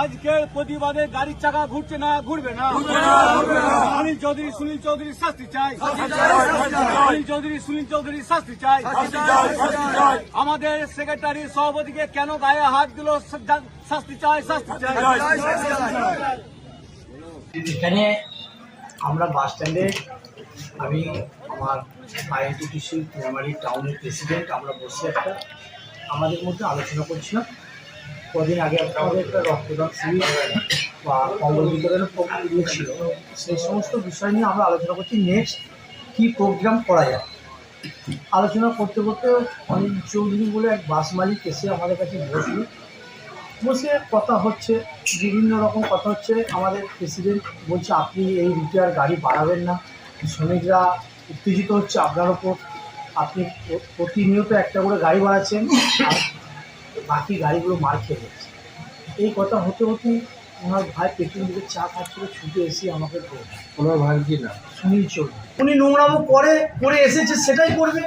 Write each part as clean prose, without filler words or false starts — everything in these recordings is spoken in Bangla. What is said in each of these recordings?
আজকের প্রতিবাদে গাড়ির চাকা ঘুরছে না, ঘুরবে না। সুনীল চৌধুরী শাস্তি চাই। সুনীল চৌধুরী শাস্তি চাই। আমাদের সেক্রেটারি সভাপতিকে কেন গায়ে হাত দিল, শাস্তি চাই, শাস্তি চাই। এখানে আমরা বাস স্ট্যান্ডে আমি আমার আইএনটিটিসি মেমারি টাউনের প্রেসিডেন্ট আমরা বসে আমাদের মধ্যে আলোচনা করছিলাম। কদিন আগে আমাদের একটা রক্তদান শিবির বা কম্বল বিতরণের প্রক্রিয়া ছিল, সেই সমস্ত বিষয় নিয়ে আমরা আলোচনা করছি নেক্সট কী প্রোগ্রাম করা যায়। আলোচনা করতে করতে অনিল চৌধুরী বলে এক বাস মালিক এসে আমাদের কাছে বসে কথা হচ্ছে, বিভিন্ন রকম কথা হচ্ছে। আমাদের প্রেসিডেন্ট বলছে আপনি এই রুটে আর গাড়ি বাড়াবেন না, শ্রমিকরা উত্তেজিত হচ্ছে আপনার ওপর, আপনি প্রতিনিয়ত একটা করে গাড়ি বাড়াচ্ছেন আর বাকি গাড়িগুলো মার খেয়ে যাচ্ছে। এই কথা হতে হতে ওনার ভাই পেছন দিকে চা খাচ্ছিল, ছুটে এসে আমাকে বলছে, ওনার ভাই কি না সুনীল চৌধুরী, উনি নোংরামো করে এসেছে, সেটাই করবে।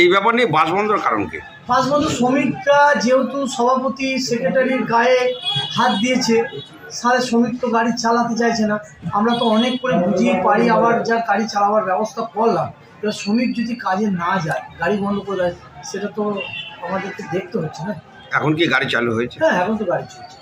এই ব্যাপার নিয়ে বাস বন্ধের কারণ কি? বাস বন্ধ শ্রমিকরা যেহেতু সভাপতি সেক্রেটারির গায়ে হাত দিয়েছে, সারা শ্রমিক তো গাড়ি চালাতে চাইছে না। আমরা তো অনেক করে বুঝিয়ে পারি, আবার যা গাড়ি চালাবার ব্যবস্থা করলাম, এবার শ্রমিক যদি কাজে না যায়, গাড়ি বন্ধ করে দেয়, সেটা তো আমাদেরকে দেখতে হচ্ছে না। এখন কি গাড়ি চালু হয়েছে? হ্যাঁ, এখন তো গাড়ি চলছে।